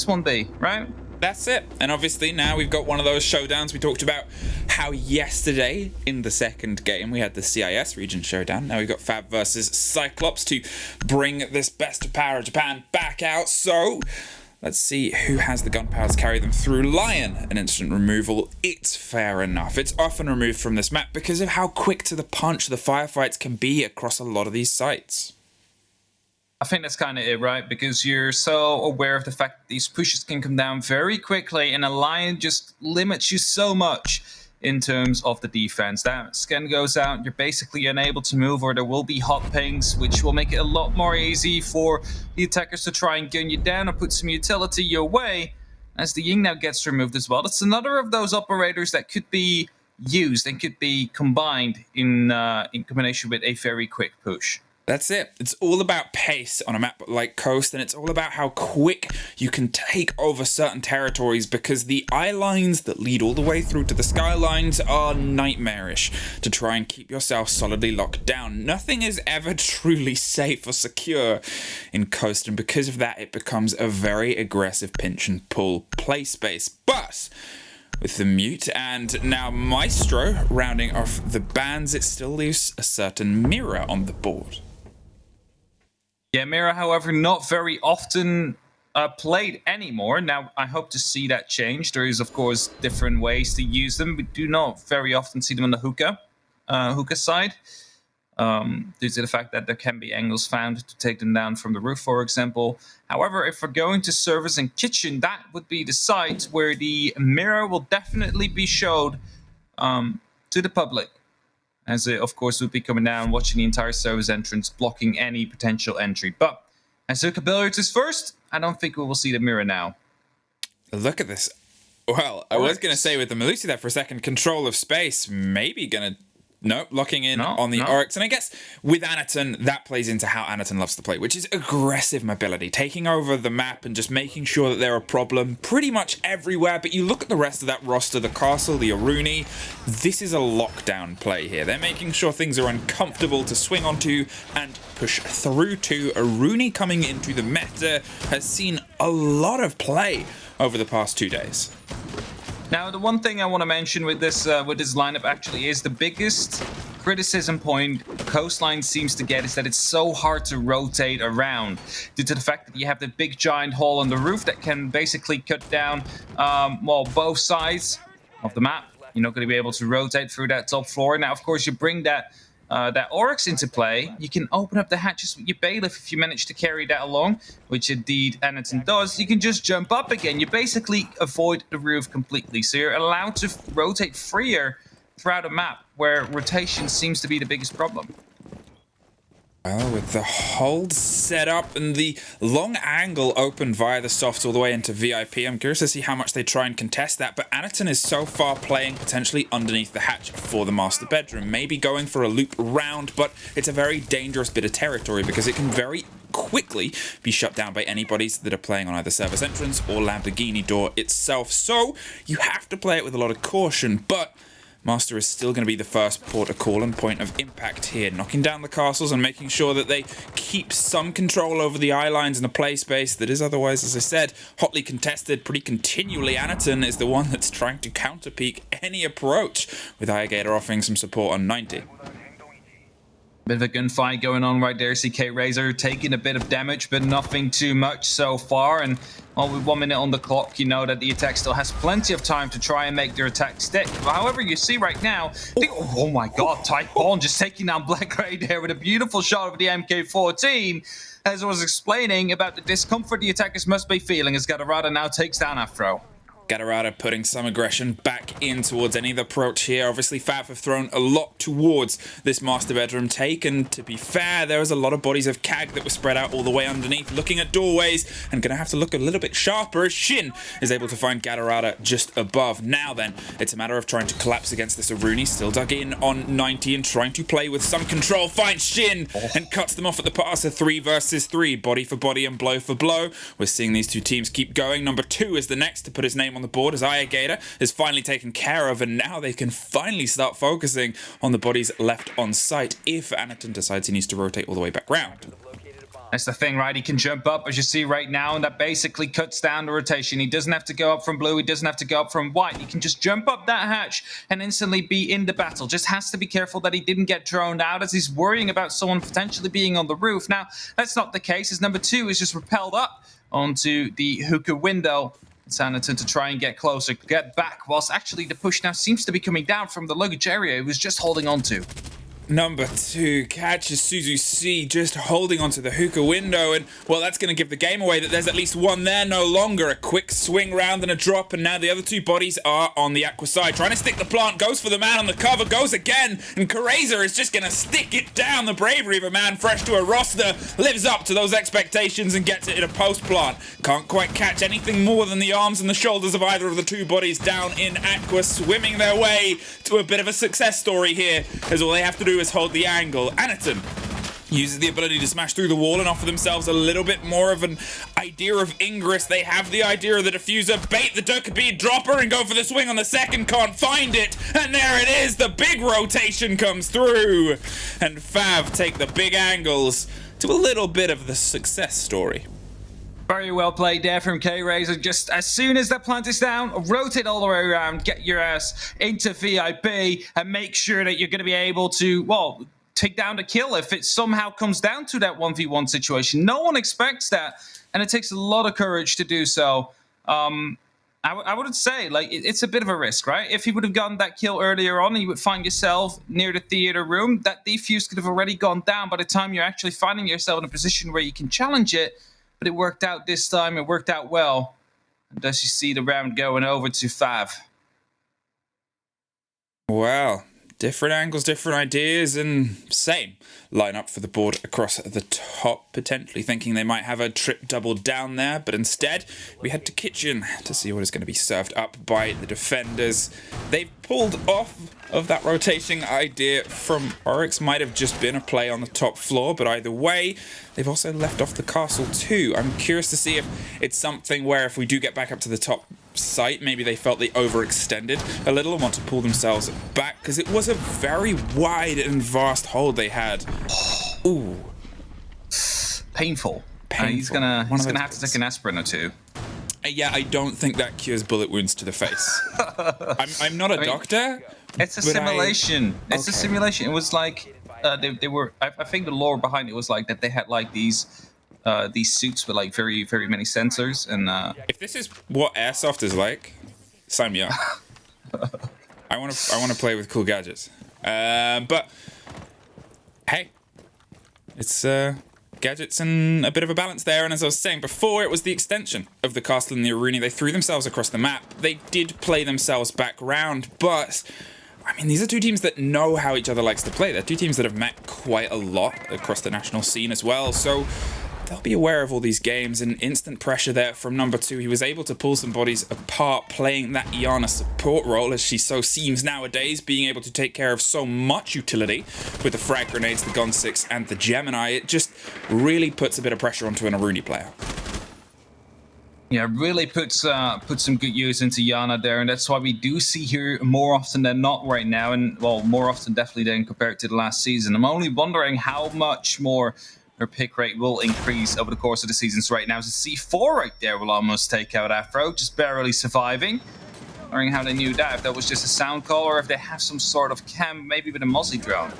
this one be, right? That's it. And obviously now we've got one of those showdowns. We talked about how yesterday in the second game we had the CIS region showdown. Now we've got FAV versus CYCLOPS to bring this best of power of Japan back out. So let's see who has the gunpowder to carry them through. Lion, an instant removal. It's fair enough. It's often removed from this map because of how quick to the punch the firefights can be across a lot of these sites. I think that's kind of it, right? Because you're so aware of the fact that these pushes can come down very quickly, and a Lion just limits you so much in terms of the defense. That scan goes out, you're basically unable to move, or there will be hot pings, which will make it a lot more easy for the attackers to try and gun you down or put some utility your way, as the Ying now gets removed as well. That's another of those operators that could be used and could be combined in combination with a very quick push. That's it. It's all about pace on a map like Coast, and it's all about how quick you can take over certain territories, because the eye lines that lead all the way through to the skylines are nightmarish to try and keep yourself solidly locked down. Nothing is ever truly safe or secure in Coast, and because of that, it becomes a very aggressive pinch and pull play space. But with the Mute and now Maestro rounding off the bans, it still leaves a certain Mirror on the board. Yeah, Mirror, however, not very often played anymore. Now, I hope to see that change. There is, of course, different ways to use them. We do not very often see them on the hookah side, due to the fact that there can be angles found to take them down from the roof, for example. However, if we're going to service and kitchen, that would be the site where the Mirror will definitely be showed to the public, as it, of course, would be coming down, watching the entire service entrance, blocking any potential entry. But as Hookah Billiards is first, I don't think we will see the Mirror now. Look at this. Well, I was going to say with the Melusi there for a second, control of space, maybe going to... Nope, locking in on the Oryx. And I guess with Anaton, that plays into how Anaton loves to play, which is aggressive mobility, taking over the map and just making sure that they're a problem pretty much everywhere. But you look at the rest of that roster, the Castle, the Aruni, this is a lockdown play here. They're making sure things are uncomfortable to swing onto and push through to. Aruni coming into the meta has seen a lot of play over the past 2 days. Now, the one thing I want to mention with this lineup actually is the biggest criticism point Coastline seems to get is that it's so hard to rotate around due to the fact that you have the big giant hole on the roof that can basically cut down, both sides of the map. You're not going to be able to rotate through that top floor. Now, of course, you bring that Oryx into play, you can open up the hatches with your Bailiff if you manage to carry that along, which indeed Anaton does. You can just jump up again. You basically avoid the roof completely, so you're allowed to rotate freer throughout a map where rotation seems to be the biggest problem. Well, with the hold set up and the long angle open via the softs all the way into VIP, I'm curious to see how much they try and contest that, but Anaton is so far playing potentially underneath the hatch for the master bedroom, maybe going for a loop round, but it's a very dangerous bit of territory because it can very quickly be shut down by anybody that are playing on either service entrance or Lamborghini door itself, so you have to play it with a lot of caution, but Master is still going to be the first port of call and point of impact here, knocking down the castles and making sure that they keep some control over the eye lines in a play space that is otherwise, as I said, hotly contested pretty continually. Anaton is the one that's trying to counterpeak any approach, with Ayagator offering some support on 90. Bit of a gunfight going on right there. CK Razor taking a bit of damage, but nothing too much so far. And well, with 1 minute on the clock, you know that the attack still has plenty of time to try and make their attack stick. However, you see right now, oh my god, Typhon just taking down Black Ray there with a beautiful shot of the MK14. As I was explaining about the discomfort the attackers must be feeling as Gadarada now takes down Afro. Gadarada putting some aggression back in towards any of the approach here. Obviously, FAV have thrown a lot towards this master bedroom take, and to be fair, there was a lot of bodies of CAG that were spread out all the way underneath, looking at doorways, and going to have to look a little bit sharper as Shin is able to find Gadarada just above. Now then, it's a matter of trying to collapse against this Aruni, still dug in on 90 and trying to play with some control. Finds Shin and cuts them off at the pass. A 3 versus 3, body for body and blow for blow. We're seeing these two teams keep going. Number 2 is the next to put his name on the board as Ayagator is finally taken care of, and now they can finally start focusing on the bodies left on site if Anaton decides he needs to rotate all the way back round. That's the thing, right? He can jump up, as you see right now, and that basically cuts down the rotation. He doesn't have to go up from blue. He doesn't have to go up from white. He can just jump up that hatch and instantly be in the battle. Just has to be careful that he didn't get droned out, as he's worrying about someone potentially being on the roof. Now, that's not the case, as number 2 is just repelled up onto the hookah window. It's Anderton to try and get closer, get back, whilst actually the push now seems to be coming down from the luggage area he was just holding on to. Number 2 catches Suzu just holding onto the hookah window, and well, that's going to give the game away that there's at least one there no longer. A quick swing round and a drop, and now the other 2 bodies are on the Aqua side. Trying to stick the plant, goes for the man on the cover, goes again, and Kareza is just going to stick it down. The bravery of a man fresh to a roster lives up to those expectations and gets it in a post plant. Can't quite catch anything more than the arms and the shoulders of either of the 2 bodies down in Aqua, swimming their way to a bit of a success story here, as all they have to do is hold the angle. Anaton uses the ability to smash through the wall and offer themselves a little bit more of an idea of ingress. They have the idea of the diffuser, bait the Durkabee dropper and go for the swing on the second, can't find it, and there it is, the big rotation comes through, and FAV take the big angles to a little bit of the success story. Very well played there from K-Razor. Just as soon as that plant is down, rotate all the way around, get your ass into VIP, and make sure that you're going to be able to, well, take down the kill if it somehow comes down to that 1v1 situation. No one expects that, and it takes a lot of courage to do so. I would say, like, it's a bit of a risk, right? If you would have gotten that kill earlier on and you would find yourself near the theater room, that defuse could have already gone down by the time you're actually finding yourself in a position where you can challenge it. But it worked out this time. It worked out well. And thus you see the round going over to FAV. Well, different angles, different ideas, and same lineup for the board across the top, potentially thinking they might have a trip double down there, but instead we head to kitchen to see what is going to be served up by the defenders. They've pulled off of that rotating idea from Oryx. Might have just been a play on the top floor, but either way, they've also left off the castle too. I'm curious to see if it's something where if we do get back up to the top site, maybe they felt they overextended a little and want to pull themselves back, because it was a very wide and vast hold they had. Ooh. Painful. Painful. He's gonna have to take an aspirin or 2. Yeah, I don't think that cures bullet wounds to the face. I'm not a doctor. It's a simulation. It's a simulation. It was like they were. I think the lore behind it was like that they had like these suits with like very, very many sensors, and if this is what airsoft is like, sign me up. I want to play with cool gadgets. But hey, it's gadgets and a bit of a balance there. And as I was saying before, it was the extension of the castle and the arena. They threw themselves across the map. They did play themselves back round, but I mean, these are 2 teams that know how each other likes to play. They're 2 teams that have met quite a lot across the national scene as well. So they'll be aware of all these games, and instant pressure there from number 2. He was able to pull some bodies apart, playing that Iana support role, as she so seems nowadays, being able to take care of so much utility with the frag grenades, the Gun 6, and the Gemini. It just really puts a bit of pressure onto an Aruni player. Yeah, really puts some good use into Yana there, and that's why we do see her more often than not right now, and well, more often definitely than compared to the last season. I'm only wondering how much more her pick rate will increase over the course of the seasons. Right now, as a C4 right there will almost take out Afro, just barely surviving. Wondering how they knew that, if that was just a sound call or if they have some sort of cam, maybe with a Mozzie drone.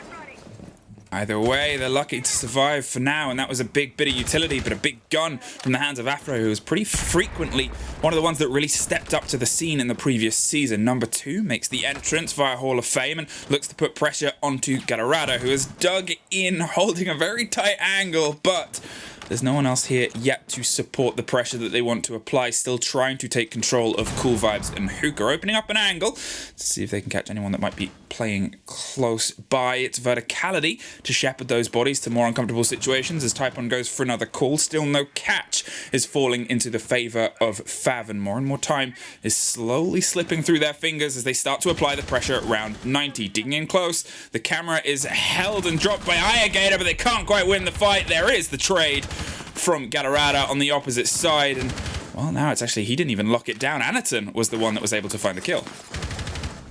Either way, they're lucky to survive for now, and that was a big bit of utility, but a big gun from the hands of Afro, who was pretty frequently one of the ones that really stepped up to the scene in the previous season. Number 2 makes the entrance via Hall of Fame and looks to put pressure onto Galarada, who has dug in, holding a very tight angle, but there's no one else here yet to support the pressure that they want to apply, still trying to take control of Cool Vibes and Hookah, opening up an angle to see if they can catch anyone that might be playing close by. It's verticality to shepherd those bodies to more uncomfortable situations as Typon goes for another call. Still no catch is falling into the favor of FAV, and more time is slowly slipping through their fingers as they start to apply the pressure at round 90. Digging in close, the camera is held and dropped by Ayagator, but they can't quite win the fight. There is the trade from Galarada on the opposite side, and well, now it's actually, he didn't even lock it down. Anaton was the one that was able to find the kill.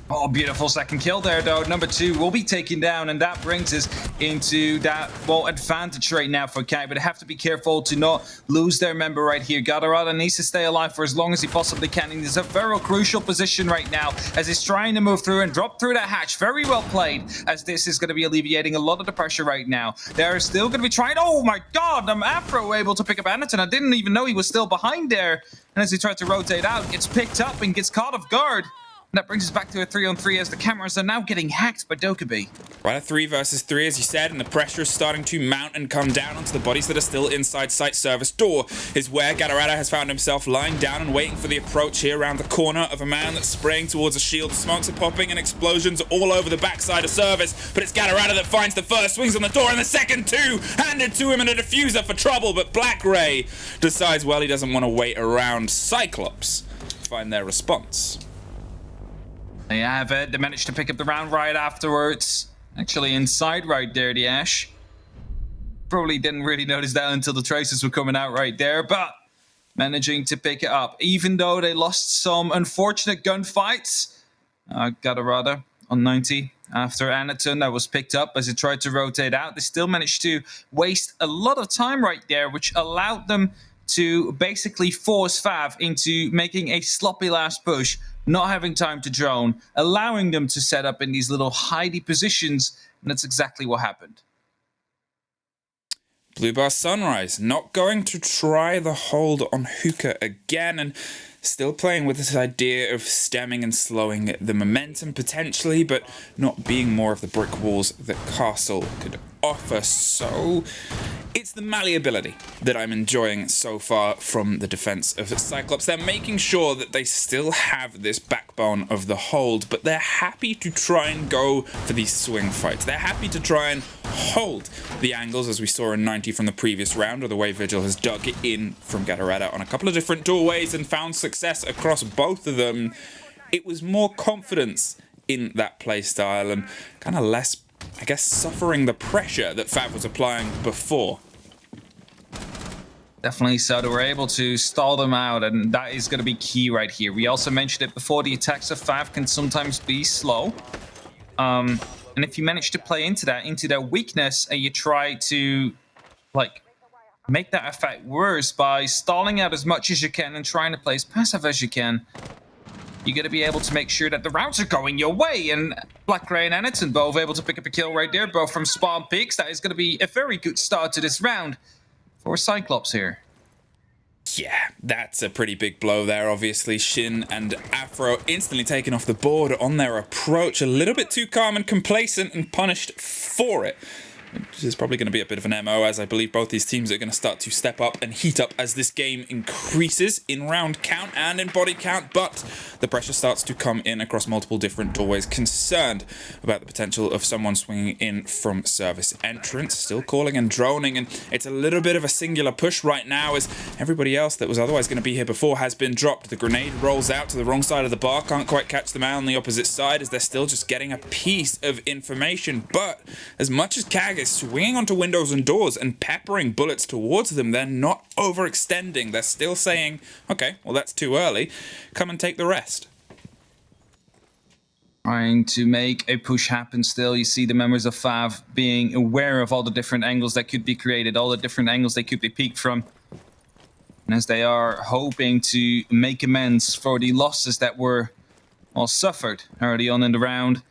Oh, beautiful second kill there, though. Number 2 will be taken down, and that brings us into that, well, advantage right now for CAG, but they have to be careful to not lose their member right here. Gadarada needs to stay alive for as long as he possibly can, and he's a very crucial position right now as he's trying to move through and drop through that hatch. Very well played, as this is going to be alleviating a lot of the pressure right now. They're still going to be trying... Oh, my God! Afro able to pick up Anaton. I didn't even know he was still behind there. And as he tried to rotate out, gets picked up and gets caught off guard. And that brings us back to a 3-on-3 as the cameras are now getting hacked by Dokkaebi. Well, a 3 versus 3, as you said, and the pressure is starting to mount and come down onto the bodies that are still inside site service door, is where Gadarada has found himself lying down and waiting for the approach here around the corner of a man that's spraying towards a shield. Smokes are popping and explosions all over the backside of service, but it's Gadarada that finds the first, swings on the door, and the second 2 handed to him in a diffuser for trouble, but Black Ray decides, well, he doesn't want to wait around Cyclops to find their response. They have it. They managed to pick up the round right afterwards. Actually, inside right there, the Ash. Probably didn't really notice that until the traces were coming out right there, but managing to pick it up. Even though they lost some unfortunate gunfights. Gadarada on 90 after Anaton that was picked up as he tried to rotate out. They still managed to waste a lot of time right there, which allowed them to basically force FAV into making a sloppy last push, not having time to drone, allowing them to set up in these little hidey positions, and that's exactly what happened. Blue Bar Sunrise not going to try the hold on Hookah again, and still playing with this idea of stemming and slowing the momentum potentially, but not being more of the brick walls that Castle could offer. So it's the malleability that I'm enjoying so far from the defense of Cyclops. They're making sure that they still have this backbone of the hold, but they're happy to try and go for these swing fights. They're happy to try and hold the angles, as we saw in 90 from the previous round, or the way Vigil has dug it in from Gadarada on a couple of different doorways and found success across both of them. It was more confidence in that playstyle and kind of less, I guess, suffering the pressure that FAV was applying before. Definitely so. They were able to stall them out, and that is going to be key right here. We also mentioned it before, the attacks of FAV can sometimes be slow. And if you manage to play into their weakness, and you try to, like, make that effect worse by stalling out as much as you can and trying to play as passive as you can, you're going to be able to make sure that the rounds are going your way. And Black Ray and Anaton both able to pick up a kill right there, both from spawn peaks. That is going to be a very good start to this round for Cyclops here. Yeah, that's a pretty big blow there, obviously. Shin and Afro instantly taken off the board on their approach. A little bit too calm and complacent and punished for it. Which is probably going to be a bit of an MO, as I believe both these teams are going to start to step up and heat up as this game increases in round count and in body count, but the pressure starts to come in across multiple different doorways. Concerned about the potential of someone swinging in from service entrance, still calling and droning, and it's a little bit of a singular push right now as everybody else that was otherwise going to be here before has been dropped. The grenade rolls out to the wrong side of the bar, can't quite catch the man on the opposite side as they're still just getting a piece of information, but as much as CAG is swinging onto windows and doors and peppering bullets towards them, they're not overextending. They're still saying, okay, well, that's too early. Come and take the rest. Trying to make a push happen still. You see the members of FAV being aware of all the different angles that could be created, all the different angles they could be peeked from. And as they are hoping to make amends for the losses that were, well, suffered early on in the round,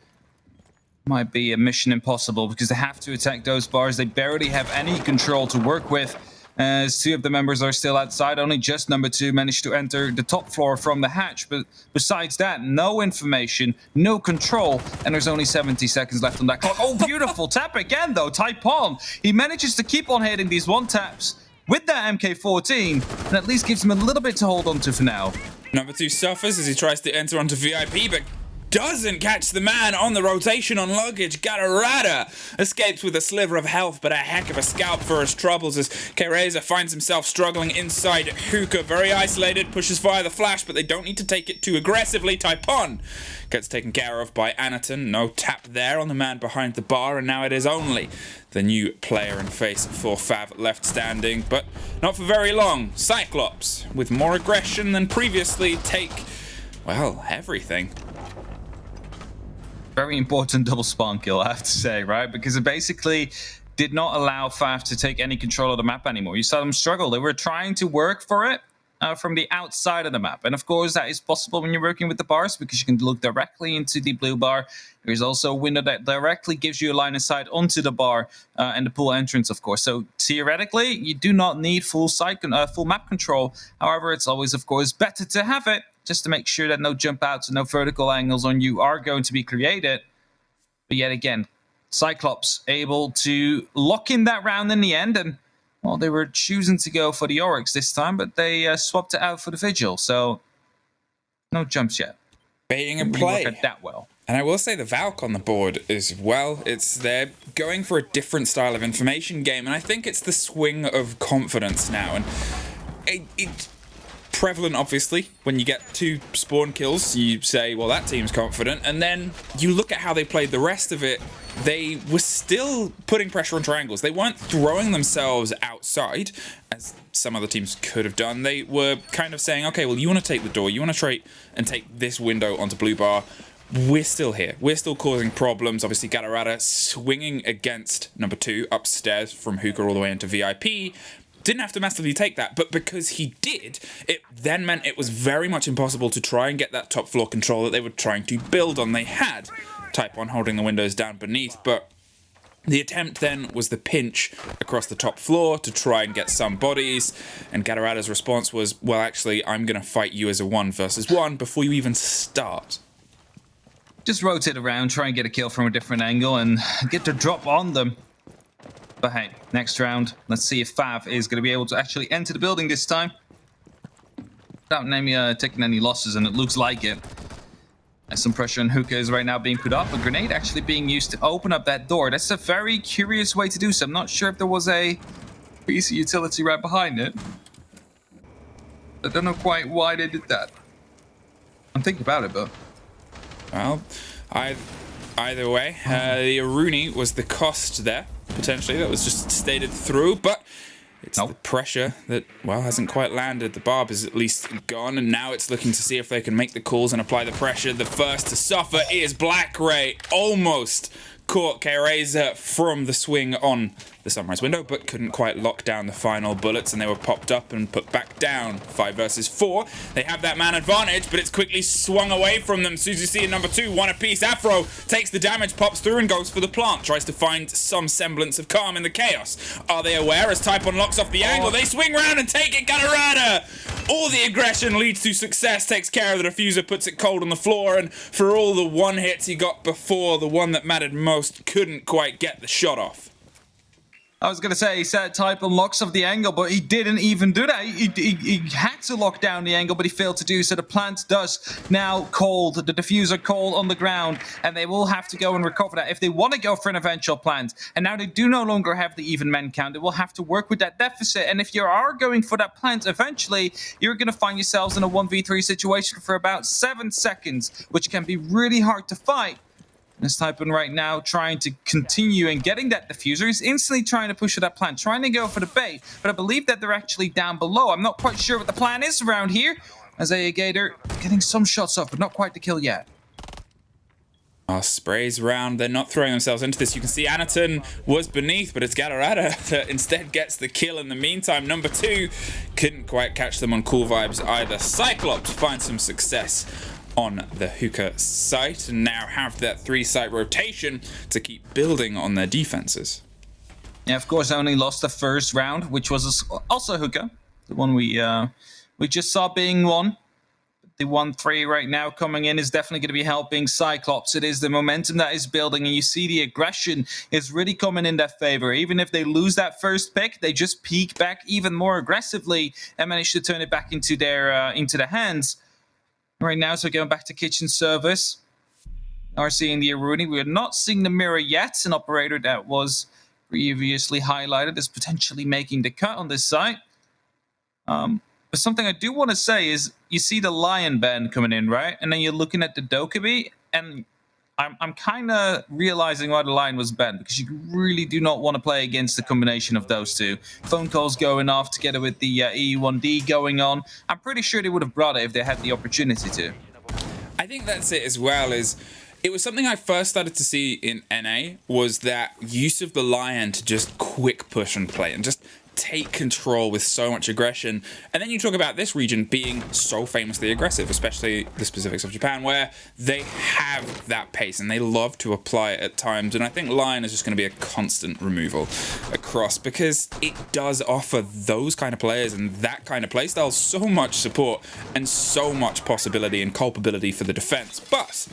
might be a mission impossible because they have to attack those bars. They barely have any control to work with as 2 of the members are still outside. Only just number 2 managed to enter the top floor from the hatch, but besides that, no information, no control, and there's only 70 seconds left on that clock. Oh, beautiful tap again though, Taipon. He manages to keep on hitting these one taps with that MK14 and at least gives him a little bit to hold on to for now. Number 2 suffers as he tries to enter onto VIP, but doesn't catch the man on the rotation on luggage. Gadarada escapes with a sliver of health, but a heck of a scalp for his troubles as Kereza finds himself struggling inside Hookah. Very isolated, pushes via the flash, but they don't need to take it too aggressively. Taipon gets taken care of by Anaton. No tap there on the man behind the bar, and now it is only the new player and face for FAV left standing, but not for very long. Cyclops, with more aggression than previously, take, well, everything. Very important double spawn kill, I have to say, right? Because it basically did not allow FAV to take any control of the map anymore. You saw them struggle. They were trying to work for it from the outside of the map. And of course, that is possible when you're working with the bars because you can look directly into the blue bar. There's also a window that directly gives you a line of sight onto the bar and the pool entrance, of course. So theoretically, you do not need full map control. However, it's always, of course, better to have it just to make sure that no jump outs and no vertical angles on you are going to be created. But yet again, CYCLOPS able to lock in that round in the end, and well, they were choosing to go for the Oryx this time, but they swapped it out for the Vigil, so no jumps yet. Baiting a play. Work that well. And I will say the Valk on the board as well. They're going for a different style of information game, and I think it's the swing of confidence now. And it's prevalent, obviously, when you get 2 spawn kills, you say, well, that team's confident, and then you look at how they played the rest of it. They were still putting pressure on triangles. They weren't throwing themselves outside, as some other teams could have done. They were kind of saying, okay, well, you want to take the door, you want to try and take this window onto blue bar. We're still here. We're still causing problems. Obviously, Galarada swinging against number 2 upstairs from Hookah all the way into VIP. Didn't have to massively take that, but because he did, it then meant it was very much impossible to try and get that top floor control that they were trying to build on. They had Type 1 holding the windows down beneath, but the attempt then was the pinch across the top floor to try and get some bodies, and Galarada's response was, well, actually, I'm going to fight you as a 1 versus 1 before you even start. Just rotate around, try and get a kill from a different angle, and get the drop on them. But hey, next round, let's see if FAV is going to be able to actually enter the building this time without taking any losses, and it looks like it. As some pressure on Hookah is right now being put up, a grenade actually being used to open up that door. That's a very curious way to do so. I'm not sure if there was a piece of utility right behind it. I don't know quite why they did that. I'm thinking about it, but... Well, either way, the Aruni was the cost there. Potentially, that was just stated through, but it's the pressure that, well, hasn't quite landed. The Barb is at least gone, and now it's looking to see if they can make the calls and apply the pressure. The first to suffer is Black Ray. Almost caught K-Razor from the swing on the Sunrise window, but couldn't quite lock down the final bullets, and they were popped up and put back down. 5 versus 4. They have that man advantage, but it's quickly swung away from them. Suzuki and number 2, 1 apiece. Afro takes the damage, pops through, and goes for the plant. Tries to find some semblance of calm in the chaos. Are they aware? As Type unlocks off the angle, they swing round and take it. Galarada! All the aggression leads to success, takes care of the diffuser, puts it cold on the floor, and for all the 1 hits he got before, the one that mattered most couldn't quite get the shot off. I was going to say he said Type unlocks of the angle, but he didn't even do that. He had to lock down the angle, but he failed to do so. The plant does now cold, the diffuser cold on the ground, and they will have to go and recover that if they want to go for an eventual plant. And now they do no longer have the even men count. They will have to work with that deficit. And if you are going for that plant eventually, you're going to find yourselves in a 1v3 situation for about 7 seconds, which can be really hard to fight. This Typhoon right now trying to continue and getting that diffuser. He's instantly trying to push for that plant, trying to go for the bait, but I believe that they're actually down below. I'm not quite sure what the plan is around here. As Gator getting some shots off, but not quite the kill yet. Sprays around. They're not throwing themselves into this. You can see Anaton was beneath, but it's Galarada that instead gets the kill in the meantime. Number 2 couldn't quite catch them on cool vibes either. CYCLOPS finds some success on the Hookah site and now have that 3-site rotation to keep building on their defenses. Yeah, of course, I only lost the first round, which was also Hookah, the one we just saw being won. The 1-3 right now coming in is definitely going to be helping CYCLOPS. It is the momentum that is building, and you see the aggression is really coming in their favor. Even if they lose that first pick, they just peek back even more aggressively and manage to turn it back into their hands. Right now, so going back to kitchen service, are seeing the Aruni. We are not seeing the mirror yet, an operator that was previously highlighted as potentially making the cut on this site. But something I do want to say is you see the Lion band coming in, right? And then you're looking at the Dokkaebi, and I'm kind of realizing why the Lion was banned, because you really do not want to play against the combination of those two. Phone calls going off together with the E1D going on. I'm pretty sure they would have brought it if they had the opportunity to. I think that's it as well, is It was something I first started to see in NA, was that use of the Lion to just quick push and play and just take control with so much aggression. And then you talk about this region being so famously aggressive, especially the specifics of Japan, where they have that pace and they love to apply it at times. And I think Lion is just going to be a constant removal across, because it does offer those kind of players and that kind of playstyle so much support and so much possibility and culpability for the defense. But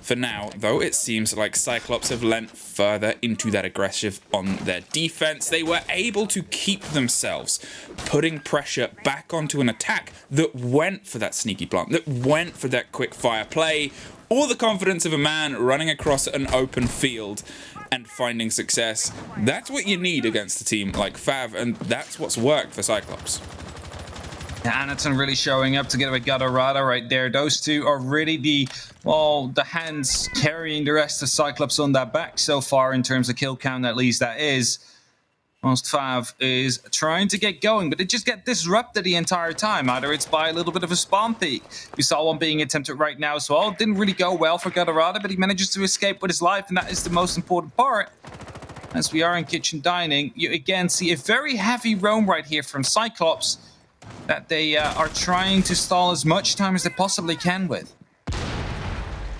for now, though, it seems like CYCLOPS have lent further into that aggressive on their defense. They were able to keep themselves putting pressure back onto an attack that went for that sneaky plant, that went for that quick fire play, all the confidence of a man running across an open field and finding success. That's what you need against a team like FAV, and that's what's worked for CYCLOPS. Anaton really showing up together with Gadarada right there. Those two are really the hands carrying the rest of CYCLOPS on their back so far in terms of kill count, at least that is. Whilst FAV is trying to get going, but they just get disrupted the entire time. Either it's by a little bit of a spawn peek. We saw one being attempted right now as well. It didn't really go well for Gadarada, but he manages to escape with his life, and that is the most important part. As we are in kitchen dining, you again see a very heavy roam right here from CYCLOPS that they are trying to stall as much time as they possibly can with.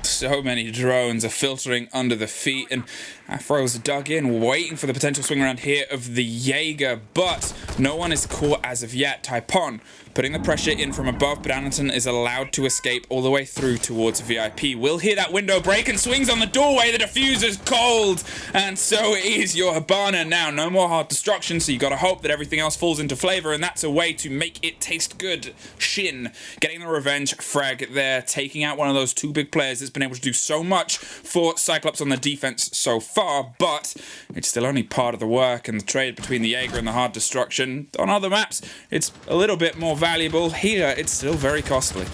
So many drones are filtering under the feet, and Afro's dug in, waiting for the potential swing around here of the Jaeger, but no one is caught as of yet. Taipon putting the pressure in from above, but Anaton is allowed to escape all the way through towards VIP. Will hear that window break and swings on the doorway. The diffuser's cold, and so is your Hibana now. No more hard destruction, so you gotta hope that everything else falls into flavor, and that's a way to make it taste good. Shin getting the revenge frag there, taking out one of those two big players that's been able to do so much for CYCLOPS on the defense so far, but it's still only part of the work, and the trade between the Jaeger and the hard destruction on other maps, it's a little bit more valuable. Here, it's still very costly.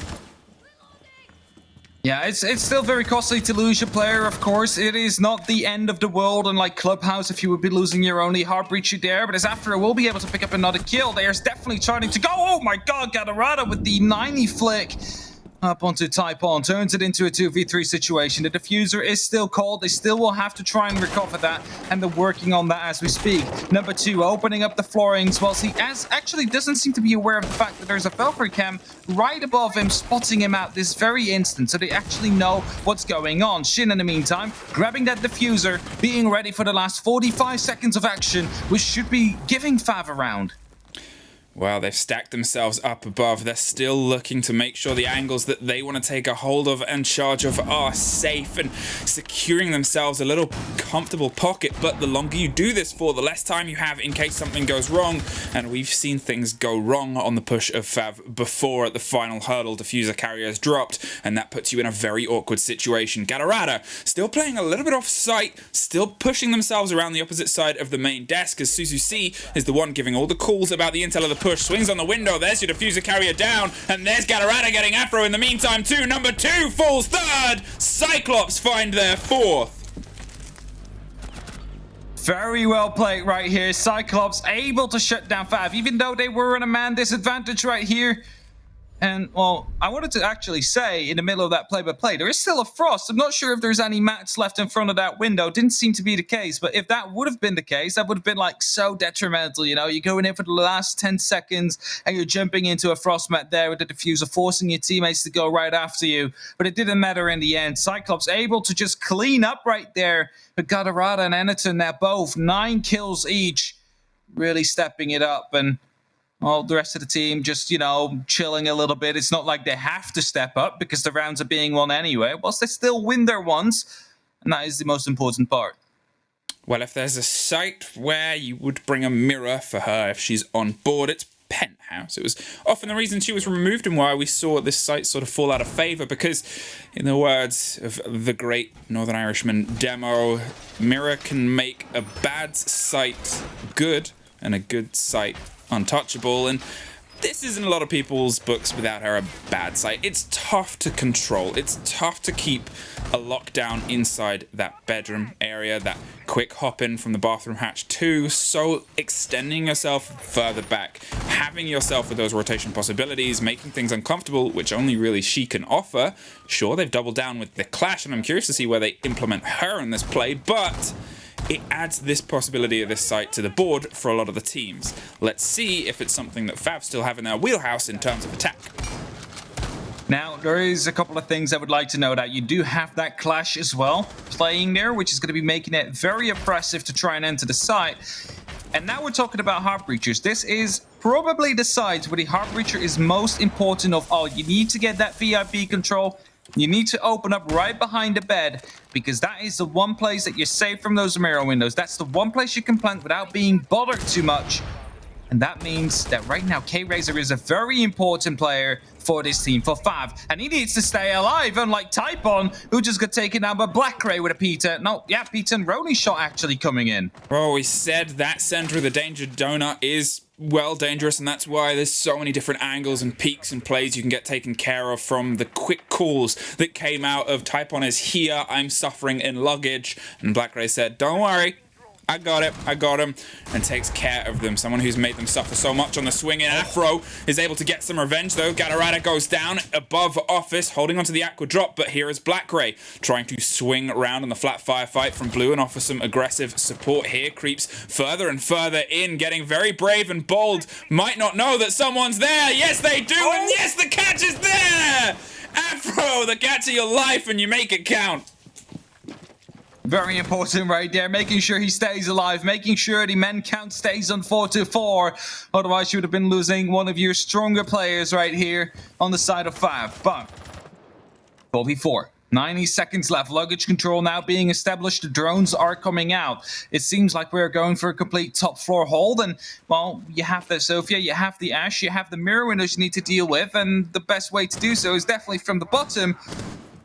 Yeah, it's still very costly to lose your player, of course. It is not the end of the world, unlike Clubhouse, if you would be losing your only hard breacher there. But as Afro will be able to pick up another kill, there's definitely starting to go. Oh my god, Gadarada with the 90 flick up onto Taipon, turns it into a 2v3 situation. The diffuser is still called. They still will have to try and recover that, and they're working on that as we speak. Number 2 opening up the floorings, whilst he actually doesn't seem to be aware of the fact that there's a Valkyrie cam right above him, spotting him out this very instant, so they actually know what's going on. Shin, in the meantime, grabbing that diffuser, being ready for the last 45 seconds of action, which should be giving FAV a round. Well, they've stacked themselves up above. They're still looking to make sure the angles that they want to take a hold of and charge of are safe and securing themselves a little comfortable pocket. But the longer you do this for, the less time you have in case something goes wrong. And we've seen things go wrong on the push of FAV before at the final hurdle. Diffuser carriers dropped, and that puts you in a very awkward situation. Gadarada still playing a little bit off site, still pushing themselves around the opposite side of the main desk, as Suzu C is the one giving all the calls about the intel of the push. Swings on the window. There's your diffuser carrier down, and there's Gadarada getting Afro in the meantime too. Number 2 falls third. CYCLOPS find their 4th. Very well played right here. CYCLOPS able to shut down FAV, even though they were in a man disadvantage right here. And, well, I wanted to actually say in the middle of that play-by-play, there is still a frost. I'm not sure if there's any mats left in front of that window. Didn't seem to be the case. But if that would have been the case, that would have been, like, so detrimental, you know? You're going in for the last 10 seconds, and you're jumping into a frost mat there with the diffuser, forcing your teammates to go right after you. But it didn't matter in the end. CYCLOPS able to just clean up right there. But Gadarada and Anaton, they're both 9 kills each, really stepping it up. And well, the rest of the team just, you know, chilling a little bit. It's not like they have to step up because the rounds are being won anyway, whilst they still win their ones. And that is the most important part. Well, if there's a site where you would bring a mirror for her if she's on board, it's Penthouse. It was often the reason she was removed and why we saw this site sort of fall out of favour, because in the words of the great Northern Irishman Demo, mirror can make a bad site good and a good site untouchable. And this is in a lot of people's books without her a bad site. It's tough to control. It's tough to keep a lockdown inside that bedroom area, that quick hop in from the bathroom hatch too. So extending yourself further back, having yourself with those rotation possibilities, making things uncomfortable, which only really she can offer. Sure, they've doubled down with the clash, and I'm curious to see where they implement her in this play, but it adds this possibility of this site to the board for a lot of the teams. Let's see if it's something that FAV still have in their wheelhouse in terms of attack. Now, there is a couple of things I would like to note out. You do have that clash as well playing there, which is going to be making it very oppressive to try and enter the site. And now we're talking about Heartbreachers. This is probably the site where the Heartbreacher is most important of all. You need to get that VIP control. You need to open up right behind the bed, because that is the one place that you're safe from those mirror windows. That's the one place you can plant without being bothered too much. And that means that right now, K-Razor is a very important player for this team, for FAV. And he needs to stay alive, unlike Typon, who just got taken down by Black Ray with a Peter. No, yeah, Peter and Roni shot actually coming in. Well, we said that center of the danger donut is, well, dangerous, and that's why there's so many different angles and peaks and plays you can get taken care of from the quick calls that came out of Typon is here, I'm suffering in luggage. And Black Ray said, don't worry. I got him, and takes care of them. Someone who's made them suffer so much on the swing in. Afro is able to get some revenge, though. Gatorada goes down above Office, holding onto the Aqua Drop, but here is Black Ray trying to swing around on the flat firefight from Blue and offer some aggressive support here. Creeps further and further in, getting very brave and bold. Might not know that someone's there. Yes, they do, and yes, the catch is there! Afro, the catch of your life, and you make it count. Very important right there, making sure he stays alive, making sure the men count stays on 4-4. Otherwise, you would have been losing one of your stronger players right here on the side of FAV. But 4v4. 90 seconds left. Luggage control now being established. The drones are coming out. It seems like we're going for a complete top floor hold. And, well, you have the Sophia, you have the Ash, you have the mirror windows you need to deal with. And the best way to do so is definitely from the bottom.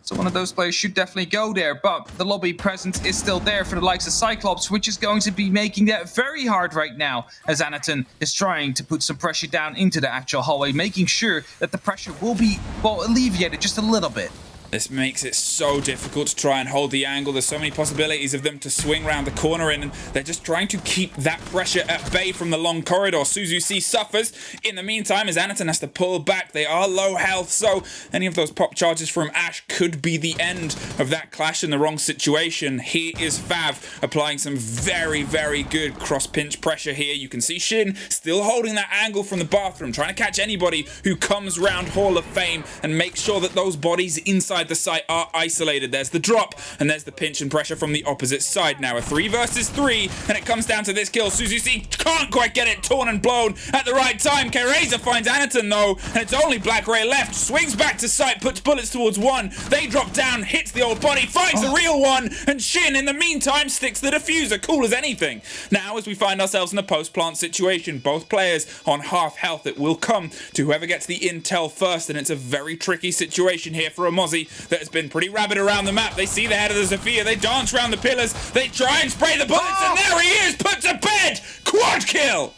So one of those players should definitely go there, but the lobby presence is still there for the likes of CYCLOPS, which is going to be making that very hard right now, as Anaton is trying to put some pressure down into the actual hallway, making sure that the pressure will be, well, alleviated just a little bit. This makes it so difficult to try and hold the angle. There's so many possibilities of them to swing around the corner in, and they're just trying to keep that pressure at bay from the long corridor. Suzu C suffers. In the meantime, as Anaton has to pull back, they are low health, so any of those pop charges from Ash could be the end of that clash in the wrong situation. Here is FAV applying some very, very good cross-pinch pressure here. You can see Shin still holding that angle from the bathroom, trying to catch anybody who comes round Hall of Fame and make sure that those bodies inside the site are isolated. There's the drop, and there's the pinch and pressure from the opposite side. Now a 3 versus 3, and it comes down to this kill. Suzuki can't quite get it torn and blown at the right time. K-Razor finds Anaton though, and it's only Black Ray left. Swings back to site, puts bullets towards one. They drop down, hits the old body, finds the real one, and Shin in the meantime sticks the diffuser. Cool as anything. Now as we find ourselves in a post-plant situation, both players on half health, it will come to whoever gets the intel first, and it's a very tricky situation here for a Mozzie that has been pretty rabid around the map. They see the head of the Zofia, they dance around the pillars, they try and spray the bullets, and there he is, put to bed! Quad kill!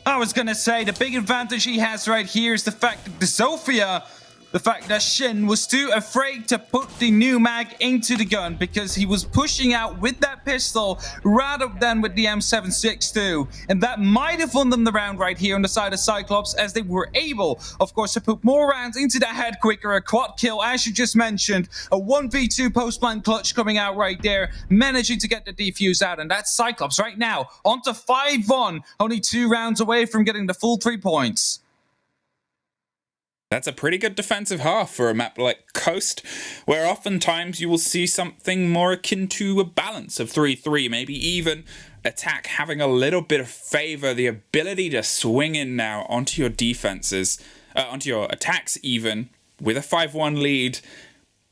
I was gonna say, the big advantage he has right here is the fact that the Zofia, the fact that Shin was too afraid to put the new mag into the gun because he was pushing out with that pistol rather than with the M762. And that might have won them the round right here on the side of CYCLOPS, as they were able, of course, to put more rounds into the head quicker. A quad kill, as you just mentioned. A 1v2 post-plant clutch coming out right there, managing to get the defuse out. And that's CYCLOPS right now onto 5-1, only 2 rounds away from getting the full 3 points. That's a pretty good defensive half for a map like Coast, where oftentimes you will see something more akin to a balance of 3-3, maybe even attack having a little bit of favor, the ability to swing in now onto your defenses, onto your attacks even, with a 5-1 lead.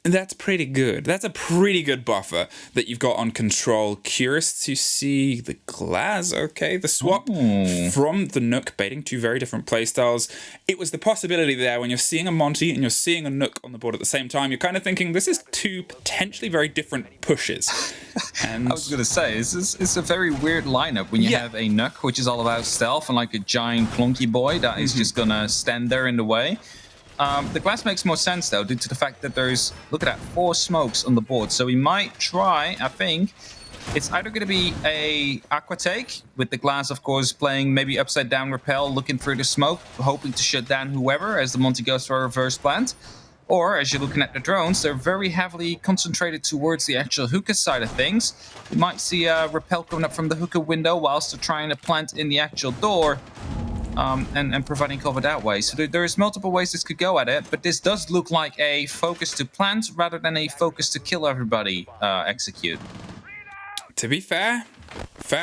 That's pretty good. That's a pretty good buffer that you've got on control. Curious to see the glass. Okay, the swap from the Nook baiting, two very different playstyles. It was the possibility there when you're seeing a Monty and you're seeing a Nook on the board at the same time. You're kind of thinking this is two potentially very different pushes. And I was going to say, it's a very weird lineup when you have a Nook, which is all about stealth, and like a giant clunky boy that is just going to stand there in the way. The glass makes more sense, though, due to the fact that there's, look at that, 4 smokes on the board. So we might try, I think, it's either going to be a aqua take, with the glass, of course, playing maybe upside down repel, looking through the smoke, hoping to shut down whoever as the Monty goes for a reverse plant. Or, as you're looking at the drones, they're very heavily concentrated towards the actual hookah side of things. You might see a repel coming up from the hookah window whilst they're trying to plant in the actual door. And providing cover that way. So there's multiple ways this could go at it, but this does look like a focus to plant rather than a focus to kill everybody execute. To be fair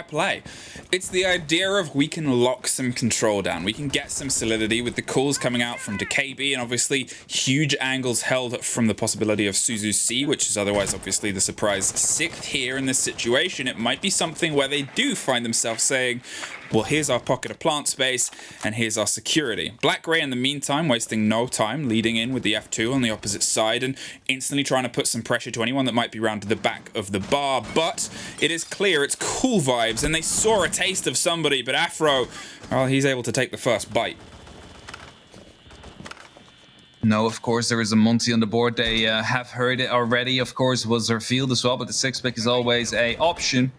play. It's the idea of we can lock some control down. We can get some solidity with the calls coming out from DKB and obviously huge angles held from the possibility of Suzu C, which is otherwise obviously the surprise 6th here in this situation. It might be something where they do find themselves saying, well, here's our pocket of plant space, and here's our security. Black-Grey, in the meantime, wasting no time, leading in with the F2 on the opposite side, and instantly trying to put some pressure to anyone that might be round to the back of the bar. But it is clear it's cool vibes, and they saw a taste of somebody, but Afro, well, he's able to take the first bite. No, of course, there is a Monty on the board. They have heard it already, of course, was revealed as well, but the 6-pick is always a option.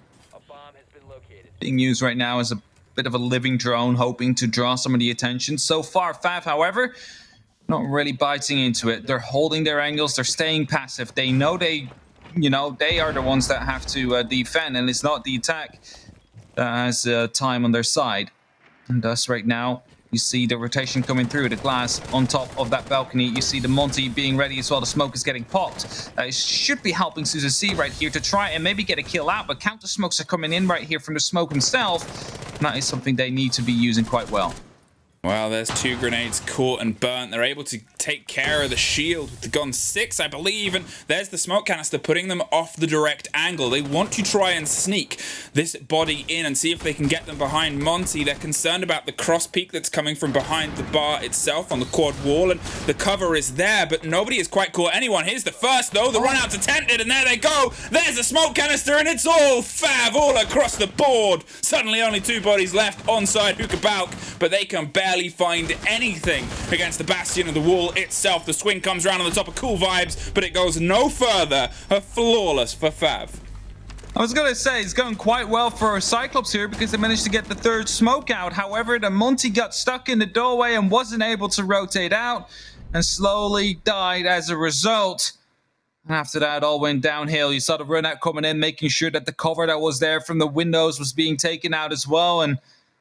Being used right now as a bit of a living drone, hoping to draw some of the attention. So far, FAV, however, not really biting into it. They're holding their angles. They're staying passive. They know they are the ones that have to defend, and it's not the attack that has time on their side. And thus, right now, you see the rotation coming through the glass on top of that balcony. You see the Monty being ready as well. The smoke is getting popped. It should be helping Suzu C right here to try and maybe get a kill out, but counter smokes are coming in right here from the smoke himself. And that is something they need to be using quite well. Well, there's 2 grenades caught and burnt. They're able to take care of the shield with the gun 6, I believe. And there's the smoke canister putting them off the direct angle. They want to try and sneak this body in and see if they can get them behind Monty. They're concerned about the cross peek that's coming from behind the bar itself on the quad wall. And the cover is there, but nobody has quite caught anyone. Here's the first, though. The run out's attempted, and there they go. There's the smoke canister, and it's all FAV all across the board. Suddenly only 2 bodies left onside Hookah, but they can barely find anything against the bastion of the wall itself. The swing comes around on the top of Cool Vibes, but it goes no further. A flawless for FAV. I was going to say, it's going quite well for Cyclops here because they managed to get the 3rd smoke out. However, the Monty got stuck in the doorway and wasn't able to rotate out and slowly died as a result. And after that, it all went downhill. You saw the run out coming in, making sure that the cover that was there from the windows was being taken out as well. And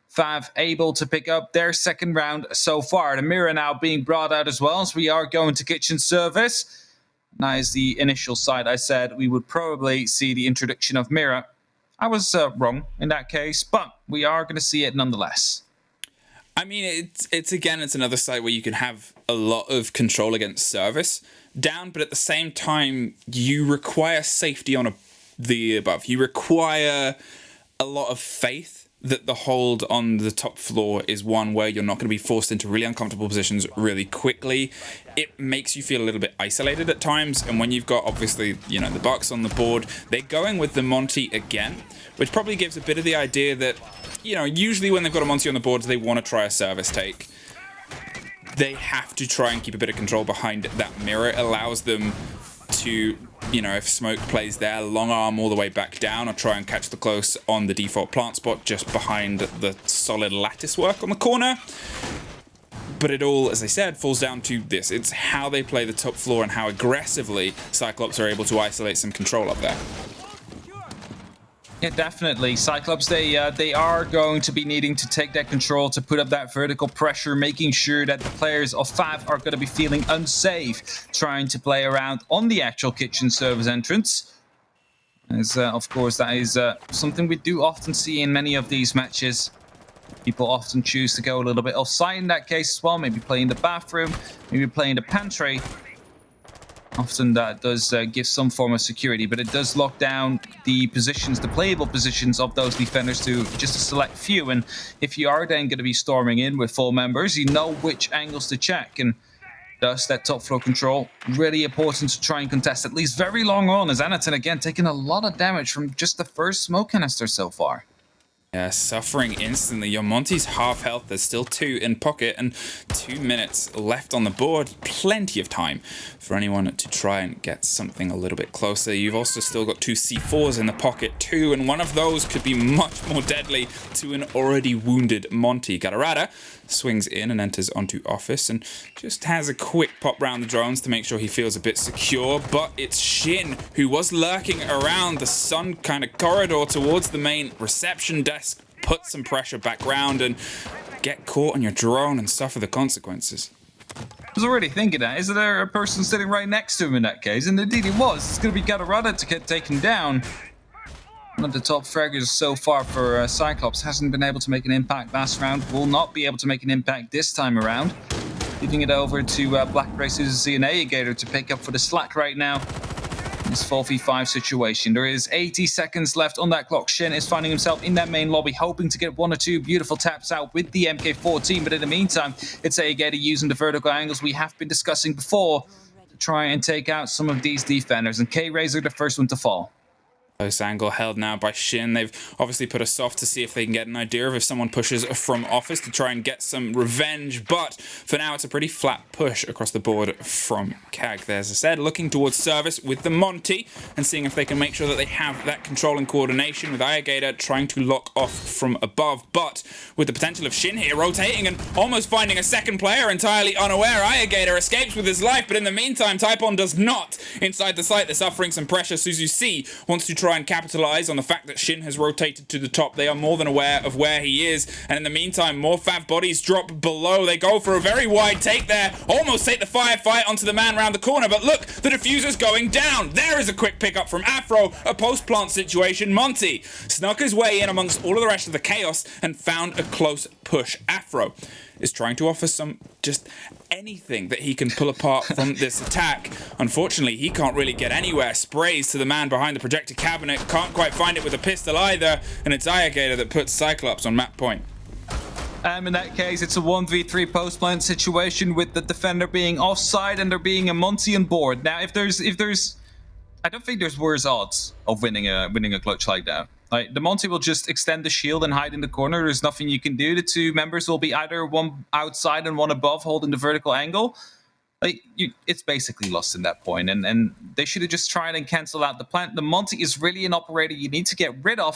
FAV able to pick up their 2nd round so far. The mirror now being brought out as well, as we are going to kitchen service. That is the initial side. I said we would probably see the introduction of mirror. I was wrong in that case, but we are going to see it nonetheless. I mean, it's another site where you can have a lot of control against service down, but at the same time, you require safety on the above. You require a lot of faith that the hold on the top floor is one where you're not going to be forced into really uncomfortable positions really quickly. It makes you feel a little bit isolated at times, and when you've got, obviously, the Bucks on the board, they're going with the Monty again, which probably gives a bit of the idea that, usually when they've got a Monty on the board, they want to try a service take. They have to try and keep a bit of control behind that mirror. It allows them to, if smoke plays there, long arm all the way back down or try and catch the close on the default plant spot just behind the solid lattice work on the corner. But it all, as I said, falls down to this. It's how they play the top floor and how aggressively Cyclops are able to isolate some control up there. Yeah, definitely. Cyclops, they are going to be needing to take that control to put up that vertical pressure, making sure that the players of FAV are going to be feeling unsafe trying to play around on the actual kitchen service entrance. As, of course, that is something we do often see in many of these matches. People often choose to go a little bit offside in that case as well, maybe play in the bathroom, maybe play in the pantry. Often that does give some form of security, but it does lock down the positions, the playable positions of those defenders to just a select few. And if you are then going to be storming in with full members, you know which angles to check. And thus, that top floor control, really important to try and contest at least very long on, as Anaton again taking a lot of damage from just the first smoke canister so far. Yeah, suffering instantly. Your Monty's half health. There's still 2 in pocket and 2 minutes left on the board. Plenty of time for anyone to try and get something a little bit closer. You've also still got 2 C4s in the pocket too, and one of those could be much more deadly to an already wounded Monty. Galarada swings in and enters onto office and just has a quick pop round the drones to make sure he feels a bit secure, but it's Shin who was lurking around the sun kind of corridor towards the main reception desk. Put some pressure back round and get caught on your drone and suffer the consequences. I was already thinking that. Is there a person sitting right next to him in that case? And indeed it was. It's going to be Galarada to get taken down. One of the top fraggers so far for Cyclops hasn't been able to make an impact last round. Will not be able to make an impact this time around. Leaving it over to Black Races and Gator to pick up for the slack right now. This 4v5 situation. There is 80 seconds left on that clock. Shin is finding himself in that main lobby, hoping to get 1 or 2 beautiful taps out with the MK14. But in the meantime, it's Gator using the vertical angles we have been discussing before to try and take out some of these defenders. And K-Razor, the first one to fall. Close angle held now by Shin. They've obviously put a soft to see if they can get an idea of if someone pushes from office to try and get some revenge. But for now, it's a pretty flat push across the board from CAG. There, as I said, looking towards service with the Monty and seeing if they can make sure that they have that control and coordination with Gator trying to lock off from above. But with the potential of Shin here rotating and almost finding a second player entirely unaware, Gator escapes with his life. But in the meantime, Taipon does not. Inside the site, they're suffering some pressure. Suzu C wants to try and capitalize on the fact that Shin has rotated to the top. They are more than aware of where he is, and in the meantime, more FAV bodies drop below. They go for a very wide take there, almost take the firefight onto the man around the corner, but look, the diffuser's going down. There is a quick pickup from Afro, a post-plant situation. Monty snuck his way in amongst all of the rest of the chaos and found a close push. Afro is trying to offer some just anything that he can pull apart from this attack. Unfortunately, he can't really get anywhere. Sprays to the man behind the projector cabinet. Can't quite find it with a pistol either. And it's Gator that puts Cyclops on map point. In that case, it's a 1v3 post-plant situation with the defender being offside and there being a Monty on board. Now, if there's, I don't think there's worse odds of winning a clutch like that. Like, the Monty will just extend the shield and hide in the corner. There's nothing you can do. The 2 members will be either one outside and one above, holding the vertical angle. Like, it's basically lost in that point, and they should have just tried and cancel out the plant. The Monty is really an operator you need to get rid of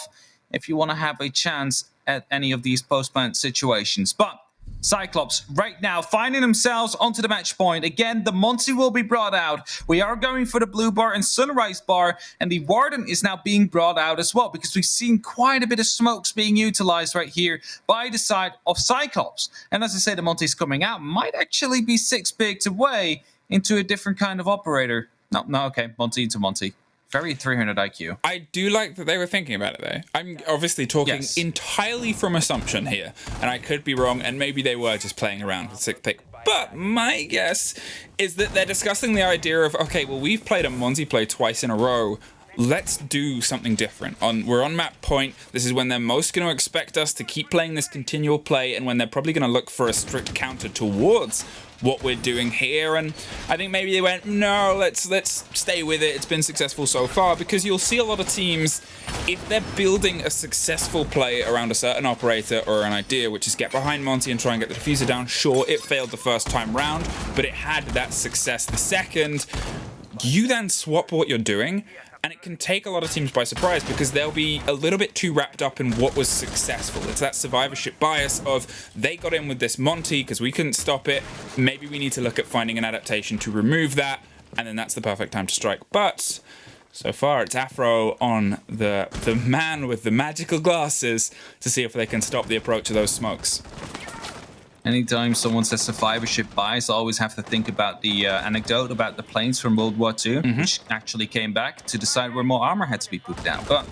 if you want to have a chance at any of these post-plant situations. But Cyclops right now finding themselves onto the match point. Again, the Monty will be brought out. We are going for the blue bar and sunrise bar, and the Warden is now being brought out as well, because we've seen quite a bit of smokes being utilized right here by the side of Cyclops. And as I say, the Monty's coming out might actually be 6 bigs away into a different kind of operator. No, okay, Monty into Monty. Very 300 IQ. I do like that they were thinking about it, though. I'm obviously talking entirely from assumption here, and I could be wrong, and maybe they were just playing around with 6 pick. But my guess is that they're discussing the idea of, okay, well, we've played a Monty play twice in a row. Let's do something different. We're on map point. This is when they're most going to expect us to keep playing this continual play, and when they're probably going to look for a strict counter towards what we're doing here. And I think maybe they went, no, let's stay with it. It's been successful so far, because you'll see a lot of teams, if they're building a successful play around a certain operator or an idea, which is get behind Monty and try and get the diffuser down. Sure, it failed the first time round, but it had that success the second. You then swap what you're doing, and it can take a lot of teams by surprise, because they'll be a little bit too wrapped up in what was successful. It's that survivorship bias of, they got in with this Monty because we couldn't stop it. Maybe we need to look at finding an adaptation to remove that, and then that's the perfect time to strike. But so far, it's Afro on the man with the magical glasses to see if they can stop the approach of those smokes. Anytime someone says survivorship bias, I always have to think about the anecdote about the planes from World War II, which actually came back to decide where more armor had to be put down. But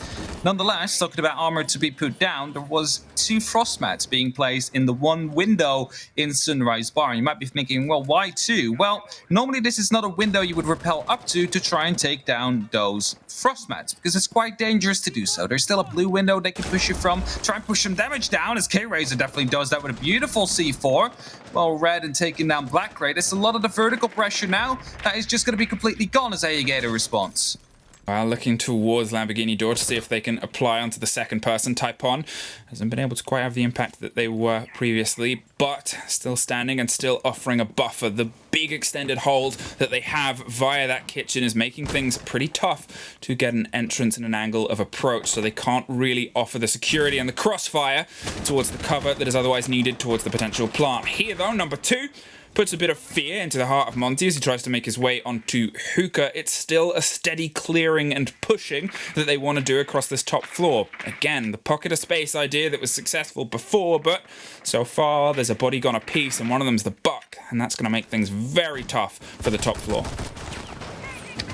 Nonetheless, talking about armor to be put down, there was 2 frost mats being placed in the one window in Sunrise Bar. And you might be thinking, well, why 2? Well, normally this is not a window you would rappel up to try and take down those frost mats, because it's quite dangerous to do so. There's still a blue window they can push you from. Try and push some damage down, as K-Razor definitely does that with a beautiful C4. Well, red and taking down black ray. There's a lot of the vertical pressure now that is just going to be completely gone as Alligator response. Looking towards Lamborghini Door to see if they can apply onto the second person. Typon hasn't been able to quite have the impact that they were previously, but still standing and still offering a buffer. The big extended hold that they have via that kitchen is making things pretty tough to get an entrance and an angle of approach, so they can't really offer the security and the crossfire towards the cover that is otherwise needed towards the potential plant. Here though, number 2 puts a bit of fear into the heart of Monty as he tries to make his way onto Hookah. It's still a steady clearing and pushing that they want to do across this top floor. Again, the pocket of space idea that was successful before, but so far there's a body gone apiece and one of them's the Buck, and that's going to make things very tough for the top floor.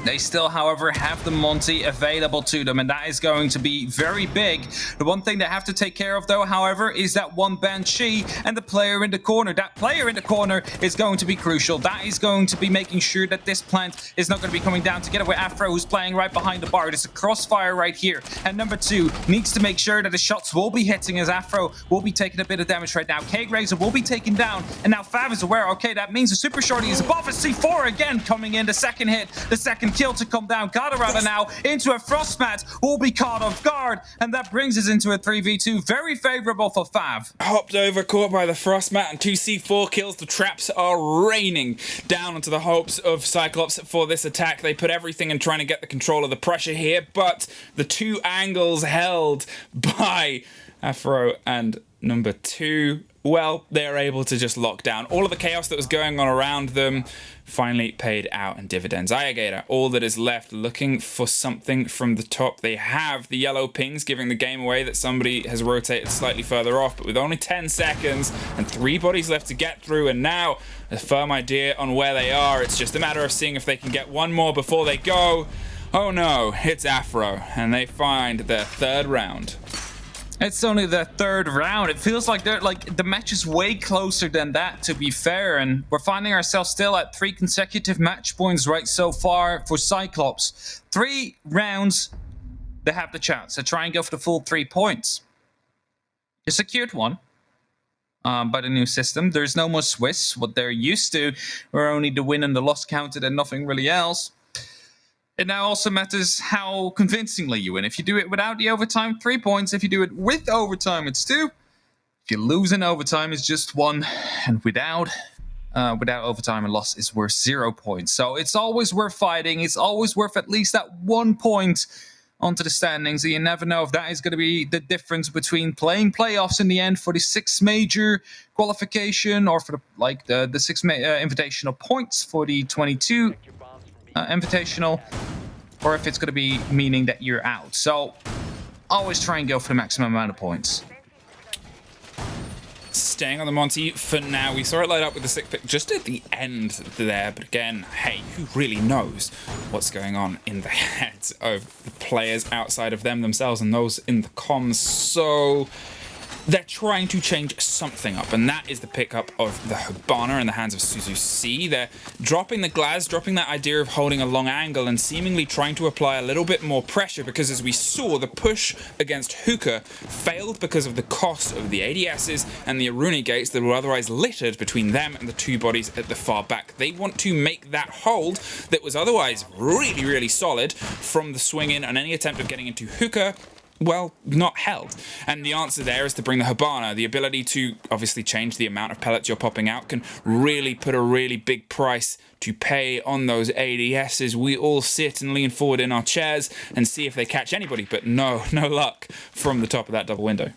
They still, however, have the Monty available to them, and that is going to be very big. The one thing they have to take care of, though, however, is that one Banshee and the player in the corner. That player in the corner is going to be crucial. That is going to be making sure that this plant is not going to be coming down together with Afro, who's playing right behind the bar. There's a crossfire right here, and number 2 needs to make sure that the shots will be hitting, as Afro will be taking a bit of damage right now. K-Razor will be taken down, and now FAV is aware. Okay, that means the Super Shorty is above a C4 again, coming in. The second hit, the second kill to come down. Galarada now into a frost mat, will be caught off guard, and that brings us into a 3v2. Very favorable for FAV. Hopped over, caught by the frost mat, and 2 C4 kills. The traps are raining down onto the hopes of Cyclops for this attack. They put everything in trying to get the control of the pressure here, but the 2 angles held by Afro and number 2, well, they're able to just lock down. All of the chaos that was going on around them finally paid out in dividends. Alligator, all that is left, looking for something from the top. They have the yellow pings, giving the game away that somebody has rotated slightly further off, but with only 10 seconds and 3 bodies left to get through, and now a firm idea on where they are. It's just a matter of seeing if they can get one more before they go. Oh no, it's Afro, and they find their 3rd round. It's only the 3rd round. It feels like the match is way closer than that, to be fair, and we're finding ourselves still at 3 consecutive match points right so far for Cyclops. 3 rounds, they have the chance to try and go for the full 3 points. You secured one by the new system. There's no more Swiss, what they're used to, where only the win and the loss counted and nothing really else. It now also matters how convincingly you win. If you do it without the overtime, 3 points. If you do it with overtime, it's 2. If you lose in overtime, it's just 1. And without overtime, a loss is worth 0 points. So it's always worth fighting. It's always worth at least that 1 point onto the standings. So you never know if that is going to be the difference between playing playoffs in the end for the 6 major qualification, or for the 6 invitational points for the 22 invitational, or if it's going to be meaning that you're out. So always try and go for the maximum amount of points. Staying on the Monty for now. We saw it light up with the 6th pick just at the end there, but again, hey, who really knows what's going on in the heads of the players outside of them themselves and those in the comms? So they're trying to change something up, and that is the pickup of the Hibana in the hands of Suzu C. They're dropping the glass, dropping that idea of holding a long angle, and seemingly trying to apply a little bit more pressure, because as we saw, the push against Hookah failed because of the cost of the ADSs and the Aruni gates that were otherwise littered between them and the 2 bodies at the far back. They want to make that hold that was otherwise really, really solid from the swing in and any attempt of getting into Hookah, well, not held. And the answer there is to bring the Hibana. The ability to obviously change the amount of pellets you're popping out can really put a really big price to pay on those ADSs. We all sit and lean forward in our chairs and see if they catch anybody, but no luck from the top of that double window.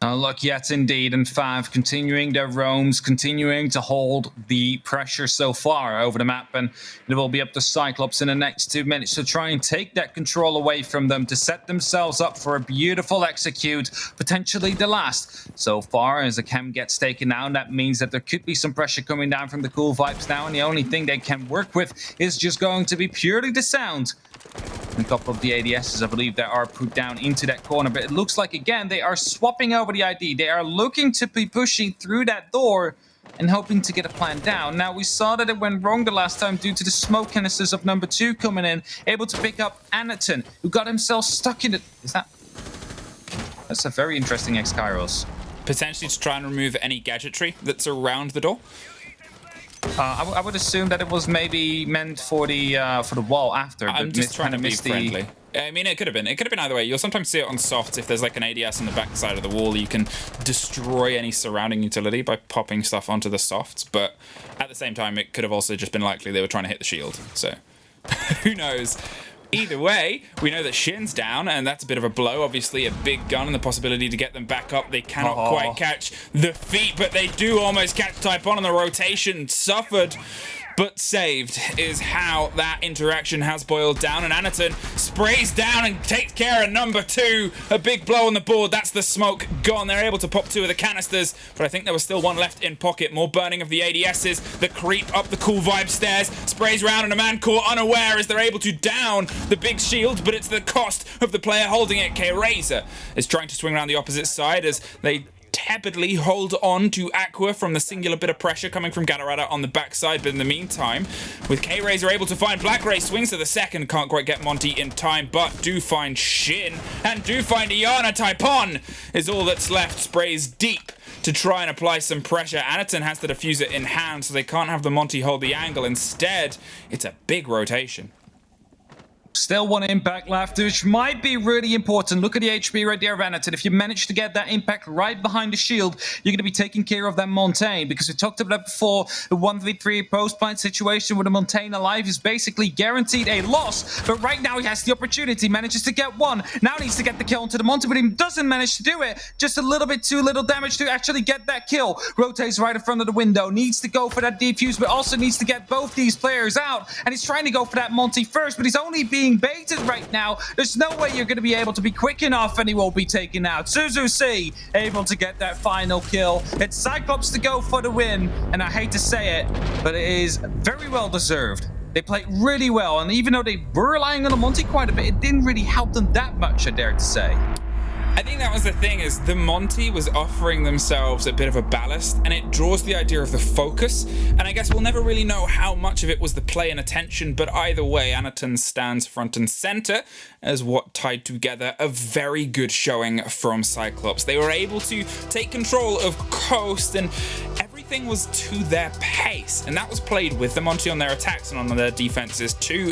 No luck yet, indeed, and FAV continuing their roams, continuing to hold the pressure so far over the map, and it will be up to Cyclops in the next 2 minutes to try and take that control away from them, to set themselves up for a beautiful execute, potentially the last. So far, as the chem gets taken down, that means that there could be some pressure coming down from the cool vibes now, and the only thing they can work with is just going to be purely the sound. A couple of the ADSs, I believe, that are put down into that corner. But it looks like, again, they are swapping over the ID. They are looking to be pushing through that door and hoping to get a plan down. Now, we saw that it went wrong the last time due to the smoke canisters of number 2 coming in, able to pick up Anaton, who got himself stuck in it. That's a very interesting X-Kairos. Potentially to try and remove any gadgetry that's around the door. I would assume that it was maybe meant for the wall after. I'm just trying to be friendly. I mean, it could have been. It could have been either way. You'll sometimes see it on softs. If there's like an ADS on the back side of the wall, you can destroy any surrounding utility by popping stuff onto the softs. But at the same time, it could have also just been likely they were trying to hit the shield. So who knows? Either way, we know that Shin's down, and that's a bit of a blow. Obviously, a big gun and the possibility to get them back up. They cannot quite catch the feet, but they do almost catch Typon on the rotation. Suffered, but saved is how that interaction has boiled down. And Anaton sprays down and takes care of number 2. A big blow on the board. That's the smoke gone. They're able to pop 2 of the canisters, but I think there was still one left in pocket. More burning of the ADSs. The creep up the cool vibe stairs. Sprays round, and a man caught unaware as they're able to down the big shield, but it's the cost of the player holding it. K-Razor is trying to swing around the opposite side as they tepidly hold on to Aqua from the singular bit of pressure coming from Galarada on the backside. But in the meantime, with K-Razor able to find Black Ray, swings to the second, can't quite get Monty in time, but do find Shin and do find Iana. Typon is all that's left. Sprays deep to try and apply some pressure. Anaton has the diffuser in hand, so they can't have the Monty hold the angle. Instead, it's a big rotation. Still one impact left, which might be really important. Look at the HP right there of Anaton. If you manage to get that impact right behind the shield, you're going to be taking care of that Montaigne, because we talked about that before. The 1v3 post-plant situation with a Montaigne alive is basically guaranteed a loss, but right now he has the opportunity, manages to get one. Now needs to get the kill onto the Monty, but he doesn't manage to do it. Just a little bit too little damage to actually get that kill. Rotates right in front of the window, needs to go for that defuse, but also needs to get both these players out, and he's trying to go for that Monty first, but he's only being baited right now. There's no way you're going to be able to be quick enough, and he won't be taken out. Suzu C able to get that final kill. It's Cyclops to go for the win, and I hate to say it, but it is very well deserved. They played really well, and even though they were relying on the Monty quite a bit, it didn't really help them that much, I dare to say. I think that was the thing, is the Monty was offering themselves a bit of a ballast, and it draws the idea of the focus, and I guess we'll never really know how much of it was the play and attention, but either way, Anaton stands front and center as what tied together a very good showing from Cyclops. They were able to take control of Coast, and everything was to their pace, and that was played with the Monty on their attacks and on their defenses to